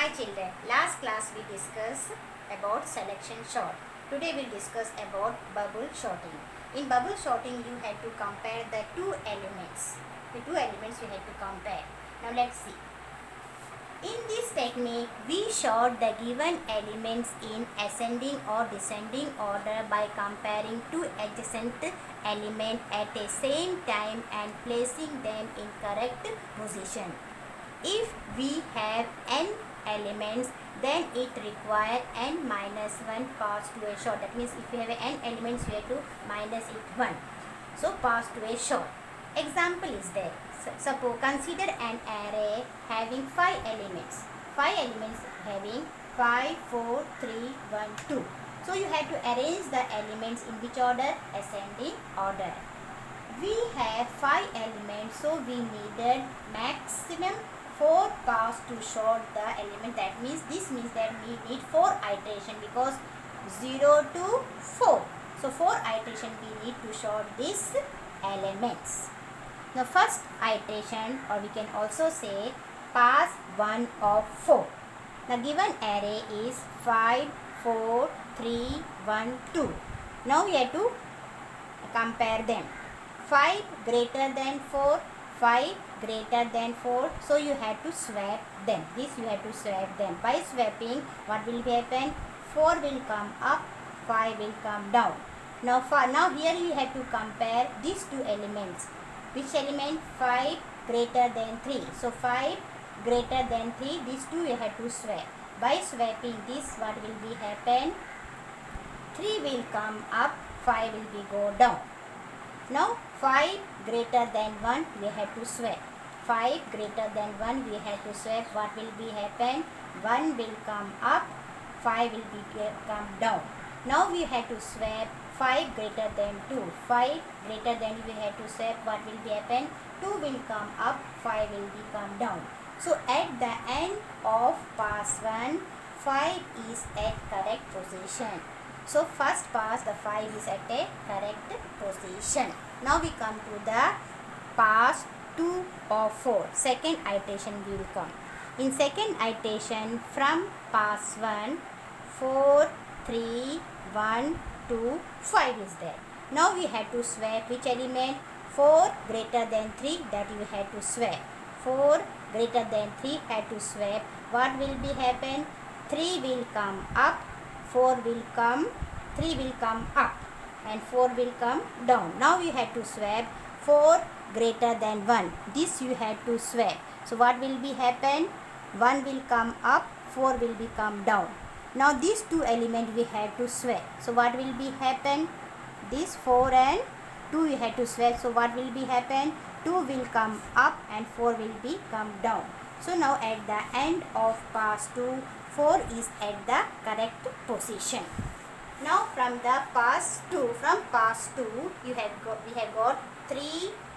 Hi children, last class we discussed about selection sort. Today we'll discuss about bubble sorting. In bubble sorting you had to compare the two elements. The two elements you had to compare. Now let's see. In this technique we sort the given elements in ascending or descending order by comparing two adjacent elements at the same time and placing them in correct position. If we have n elements, then it requires n minus 1 pass to a sort. That means if you have n elements, you have to minus it 1. So pass to a sort. Example is there. Suppose consider an array having 5 elements. 5 elements having 5, 4, 3, 1, 2. So you have to arrange the elements in which order? Ascending order. We have 5 elements, so we needed maximum 4 pass to sort the element. That means this means that we need 4 iteration because 0 to 4. So 4 iteration we need to sort these elements. The first iteration, or we can also say pass 1 of 4. The given array is 5, 4, 3, 1, 2. Now we have to compare them. 5 greater than 4, 5 greater than 4, so you have to swap them. This you have to swap them. By swapping, what will happen? 4 will come up, 5 will come down. Now here you have to compare these two elements. Which element? 5 greater than 3. So 5 greater than 3, these two you have to swap. By swapping this, what will be happen? 3 will come up, 5 will be go down. Now 5 greater than 1 we have to swap. 5 greater than 1 we have to swap. What will be happen? 1 will come up, 5 will be come down. Now we have to swap 5 greater than 2. 5 greater than we have to swap. What will be happen? 2 will come up, 5 will be come down. So at the end of pass 1, 5 is at correct position. So first pass the 5 is at a correct position. Now we come to the pass 2 of 4. Second iteration will come. In second iteration from pass 1, 4, 3, 1, 2, 5 is there. Now we have to swap which element? 4 greater than 3, that you have to swap. 4 greater than 3 have to swap. What will be happen? 3 will come up, 4 will come, 3 will come up and 4 will come down. Now you have to swap 4 greater than 1. This you have to swap. So what will be happen? 1 will come up, 4 will become down. Now these two elements we have to swap. So what will be happen? This 4 and 2 you have to swap. So what will be happen? 2 will come up and 4 will be come down. So now at the end of pass 2, 4 is at the correct position. Now from the pass 2, we have got 3,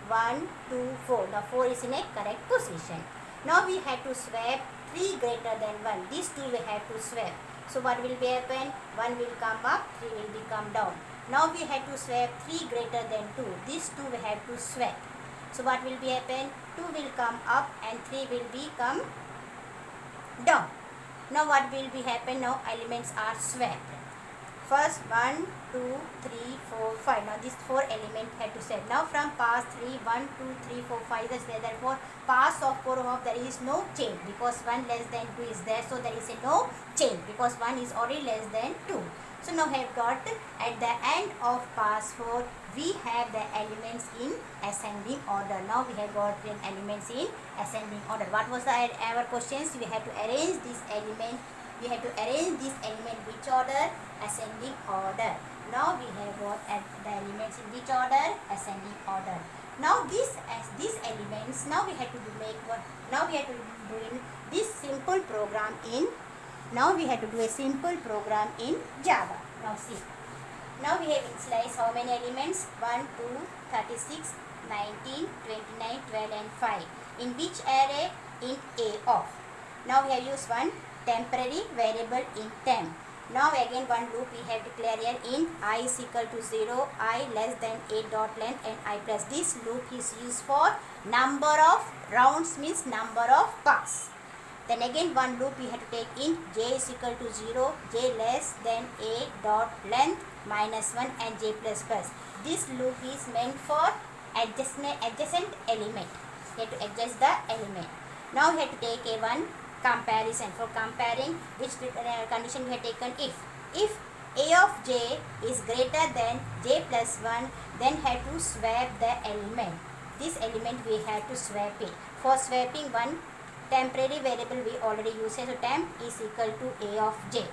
1, 2, 4. The 4 is in a correct position. Now we have to swap 3 greater than 1. These two we have to swap. So what will be happen? 1 will come up, 3 will become down. Now we have to swap 3 greater than 2. These two we have to swap. So what will be happen? 2 will come up and 3 will become down. Now what will be happen? Now elements are swapped. First 1, 2, 3, 4, 5. Now these 4 elements have to swap. Now from pass 3, 1, 2, 3, 4, 5 is there. Therefore pass of 4 of there is no change because 1 less than 2 is there. So there is a no change because 1 is already less than 2. So now we have got at the end of pass 4, we have the elements in ascending order. Now we have got the elements in ascending order. What was our questions? We have to arrange this element. We have to arrange this element which order? Ascending order. Now we have got the elements in which order? Ascending order. Now these elements, now we have to make what? Now we have to do this simple program in. Now we have to do a simple program in Java. Now see. Now we have initialized how many elements? 1, 2, 36, 19, 29, 12 and 5. In which array? In A of. Now we have used one temporary variable in temp. Now again one loop we have declared here in I is equal to 0, I less than a dot length and I plus. This loop is used for number of rounds means number of pass. Then again one loop we have to take in j is equal to 0, j less than a dot length minus 1 and j plus plus. This loop is meant for adjacent element. We have to adjust the element. Now we have to take a one comparison. For comparing, which condition we have taken if a of j is greater than j plus 1, then have to swap the element. This element we have to swap it. For swapping one temporary variable we already used, so temp is equal to a of j.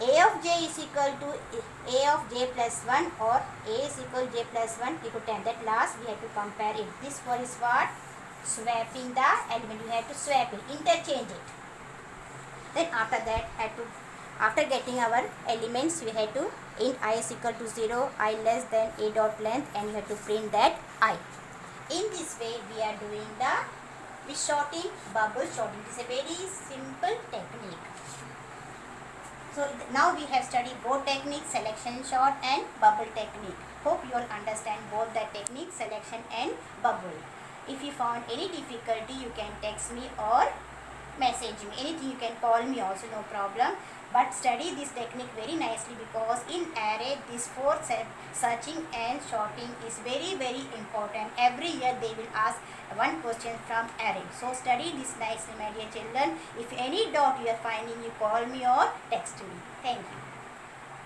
A of j is equal to a of j plus 1 or a is equal to j plus 1 equal to temp. That last we have to compare it. This one is what? Swapping the element. You have to swap it, interchange it. Then after that after getting our elements, we have to int I is equal to 0, I less than a dot length, and you have to print that I. In this way we are doing the sorting, bubble sorting. It is a very simple technique. So now we have studied both techniques, selection sort and bubble technique. Hope you all understand both the technique, selection and bubble. If you found any difficulty, you can text me or message me. Anything you can call me also, no problem. But study this technique very nicely, because in array this four searching and sorting is very important. Every year they will ask one question from array. So study this nicely, my dear children. If any doubt you are finding, you call me or text me. Thank you.